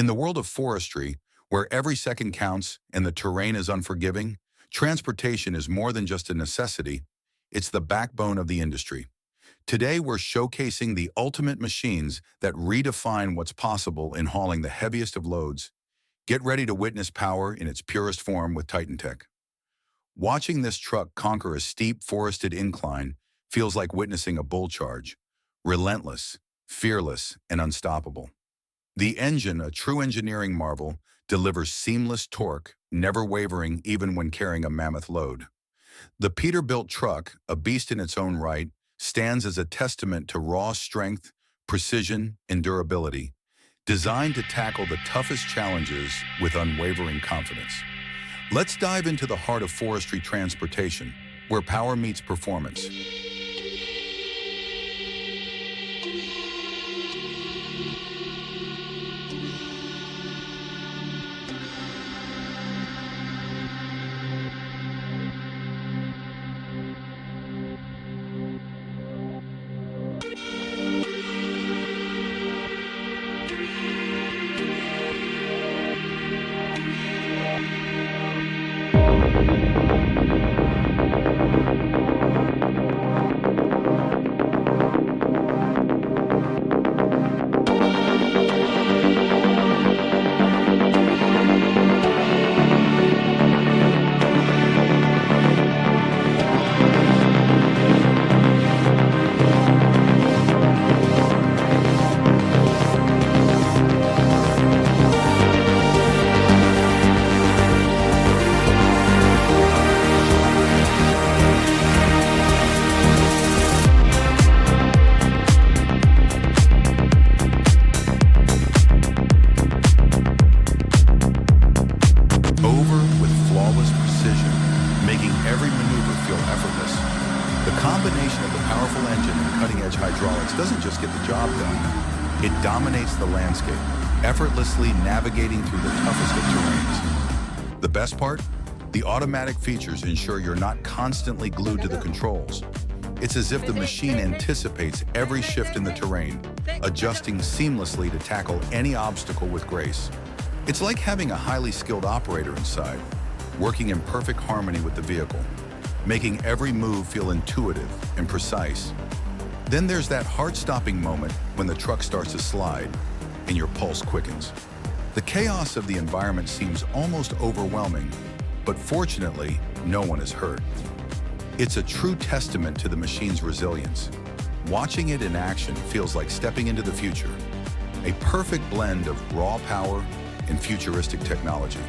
In the world of forestry, where every second counts and the terrain is unforgiving, transportation is more than just a necessity, it's the backbone of the industry. Today, we're showcasing the ultimate machines that redefine what's possible in hauling the heaviest of loads. Get ready to witness power in its purest form with Titan Tech. Watching this truck conquer a steep forested incline feels like witnessing a bull charge, relentless, fearless, and unstoppable. The engine, a true engineering marvel, delivers seamless torque, never wavering even when carrying a mammoth load. The Peterbilt truck, a beast in its own right, stands as a testament to raw strength, precision, and durability, designed to tackle the toughest challenges with unwavering confidence. Let's dive into the heart of forestry transportation, where power meets performance. The combination of the powerful engine and cutting-edge hydraulics doesn't just get the job done, it dominates the landscape, effortlessly navigating through the toughest of terrains. The best part? The automatic features ensure you're not constantly glued to the controls. It's as if the machine anticipates every shift in the terrain, adjusting seamlessly to tackle any obstacle with grace. It's like having a highly skilled operator inside, working in perfect harmony with the vehicle, making every move feel intuitive and precise. Then there's that heart-stopping moment when the truck starts to slide and your pulse quickens. The chaos of the environment seems almost overwhelming, but fortunately, no one is hurt. It's a true testament to the machine's resilience. Watching it in action feels like stepping into the future, a perfect blend of raw power and futuristic technology.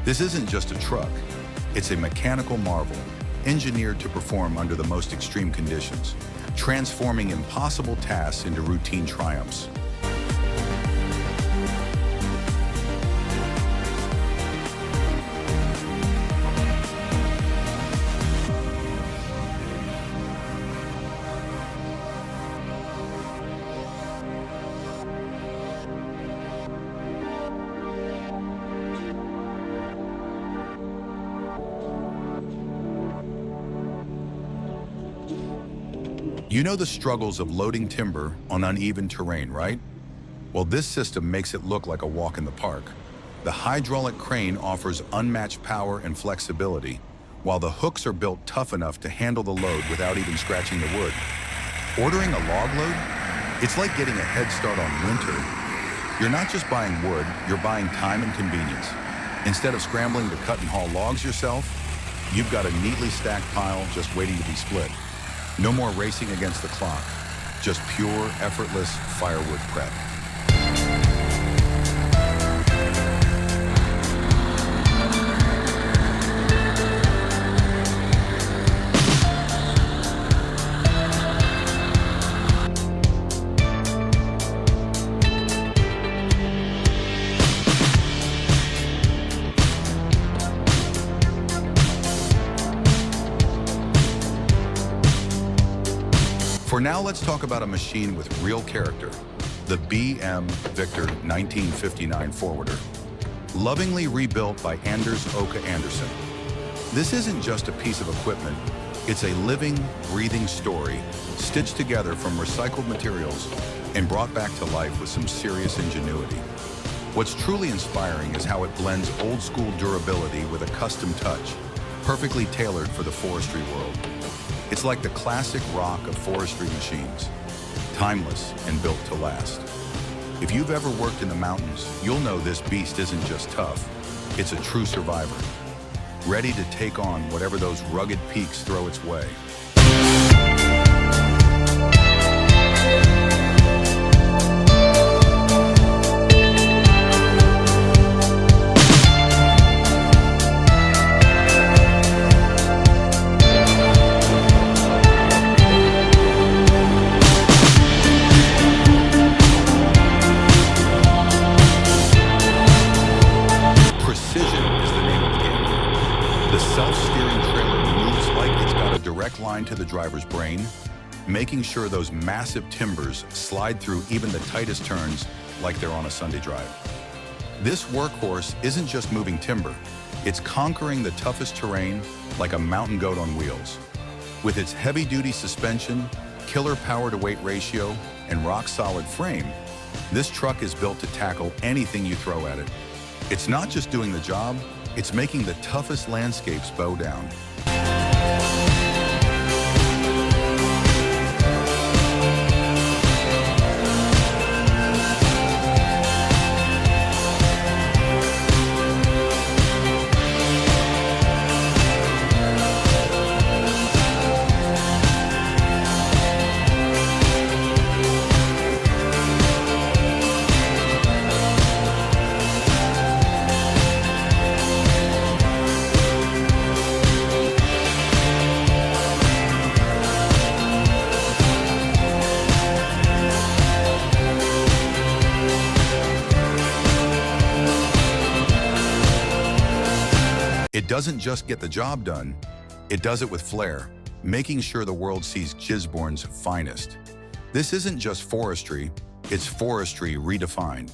This isn't just a truck, it's a mechanical marvel, engineered to perform under the most extreme conditions, transforming impossible tasks into routine triumphs. You know the struggles of loading timber on uneven terrain, right? Well, this system makes it look like a walk in the park. The hydraulic crane offers unmatched power and flexibility, while the hooks are built tough enough to handle the load without even scratching the wood. Ordering a log load? It's like getting a head start on winter. You're not just buying wood, you're buying time and convenience. Instead of scrambling to cut and haul logs yourself, you've got a neatly stacked pile just waiting to be split. No more racing against the clock, just pure, effortless firewood prep. For now, let's talk about a machine with real character, the BM Victor 1959 Forwarder. Lovingly rebuilt by Anders Oka Anderson. This isn't just a piece of equipment, it's a living, breathing story, stitched together from recycled materials and brought back to life with some serious ingenuity. What's truly inspiring is how it blends old-school durability with a custom touch, perfectly tailored for the forestry world. It's like the classic rock of forestry machines, timeless and built to last. If you've ever worked in the mountains, you'll know this beast isn't just tough, it's a true survivor, ready to take on whatever those rugged peaks throw its way. The self-steering trailer moves like it's got a direct line to the driver's brain, making sure those massive timbers slide through even the tightest turns like they're on a Sunday drive. This workhorse isn't just moving timber, it's conquering the toughest terrain like a mountain goat on wheels. With its heavy-duty suspension, killer power-to-weight ratio, and rock-solid frame, this truck is built to tackle anything you throw at it. It's not just doing the job, it's making the toughest landscapes bow down. It doesn't just get the job done, it does it with flair, making sure the world sees Gisborne's finest. This isn't just forestry, it's forestry redefined.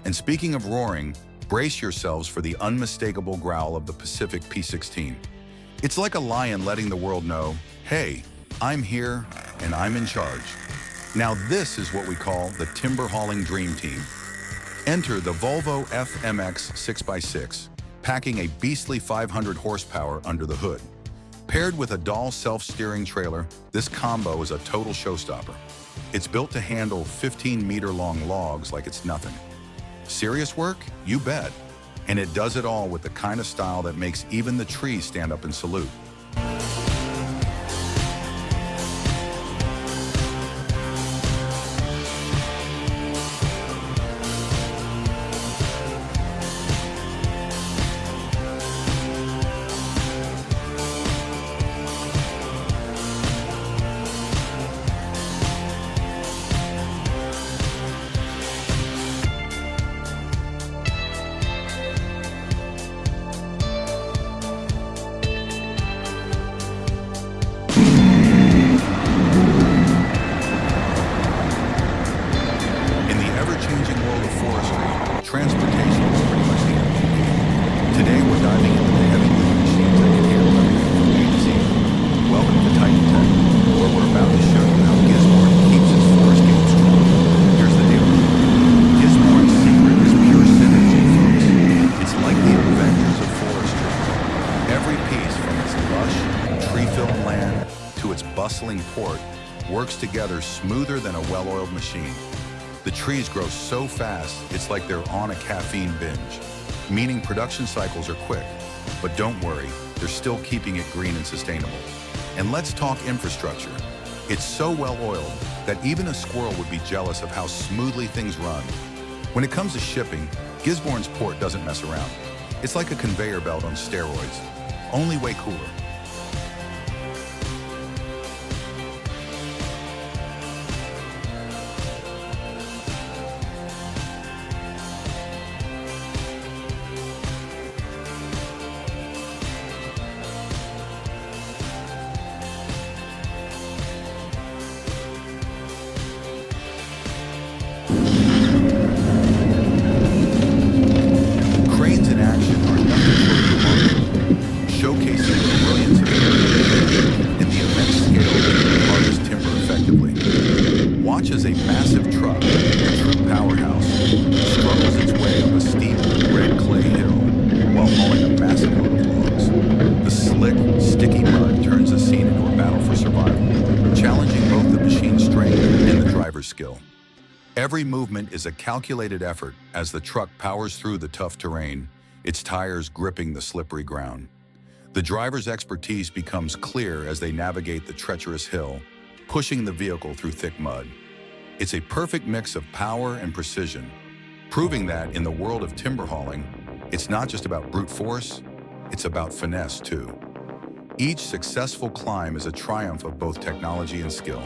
And speaking of roaring, brace yourselves for the unmistakable growl of the Pacific P16. It's like a lion letting the world know, hey, I'm here and I'm in charge. Now this is what we call the timber hauling dream team. Enter the Volvo FMX 6x6. Packing a beastly 500 horsepower under the hood. Paired with a Dahl self-steering trailer, this combo is a total showstopper. It's built to handle 15-meter-long logs like it's nothing. Serious work? You bet. And it does it all with the kind of style that makes even the trees stand up and salute. Transportation is pretty much the end game. Today we're diving into the heavy-duty machines that can handle everything from A to Z. Welcome to Titan Tech, where we're about to show you how Gisborne keeps its forest game strong. Here's the deal. Gisborne's secret is pure synergy, folks. It's like the Avengers of forestry. Every piece, from its lush, tree-filled land to its bustling port, works together smoother than a well-oiled machine. The trees grow so fast, it's like they're on a caffeine binge, meaning production cycles are quick. But don't worry, they're still keeping it green and sustainable. And let's talk infrastructure. It's so well-oiled that even a squirrel would be jealous of how smoothly things run. When it comes to shipping, Gisborne's port doesn't mess around. It's like a conveyor belt on steroids, only way cooler. Cranes in action are nothing short of remarkable, showcasing the brilliance massive truck, a true powerhouse, struggles its way up a steep, red clay hill while hauling a massive load of logs. The slick, sticky mud turns the scene into a battle for survival, challenging both the machine's strength and the driver's skill. Every movement is a calculated effort as the truck powers through the tough terrain, its tires gripping the slippery ground. The driver's expertise becomes clear as they navigate the treacherous hill, pushing the vehicle through thick mud. It's a perfect mix of power and precision, proving that in the world of timber hauling, it's not just about brute force, it's about finesse too. Each successful climb is a triumph of both technology and skill.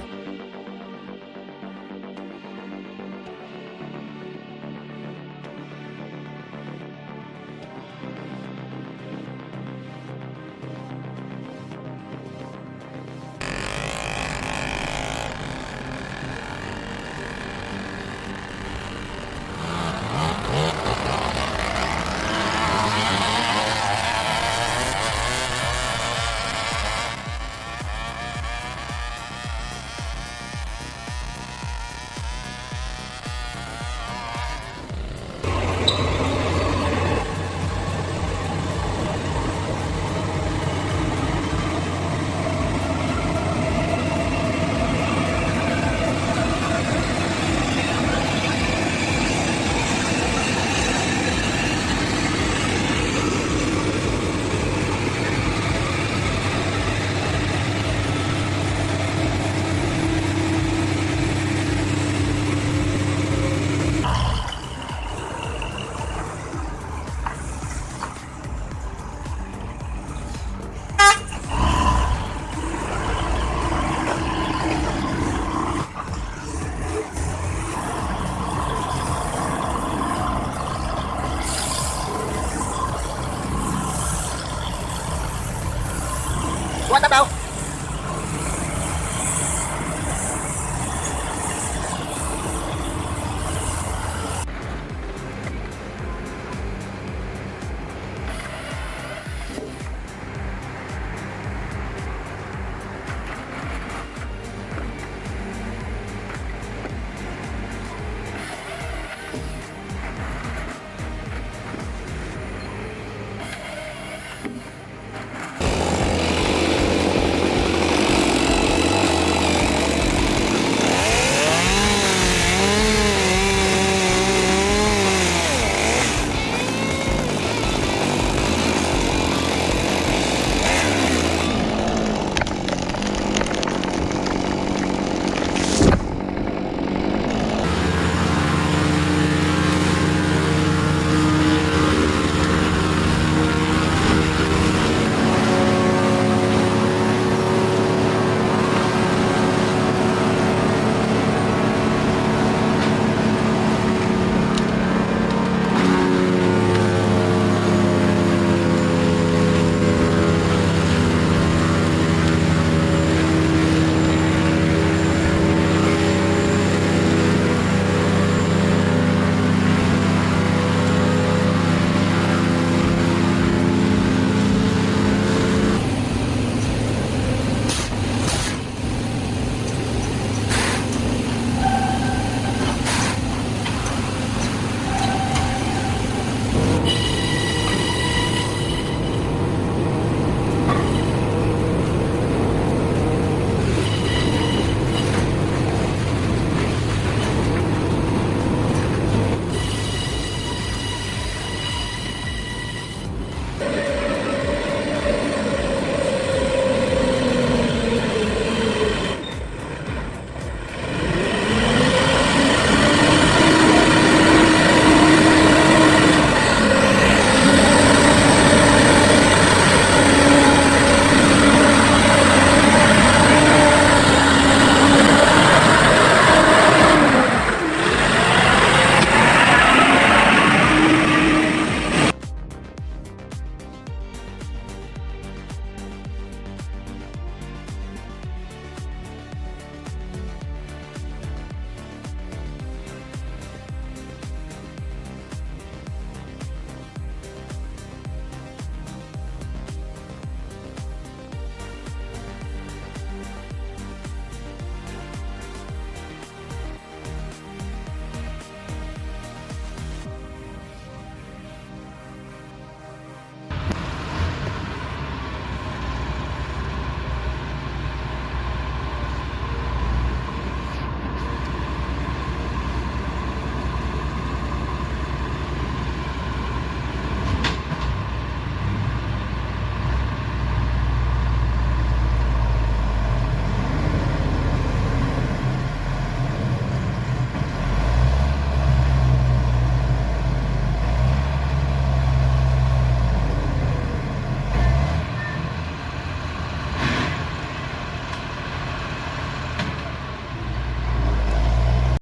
What about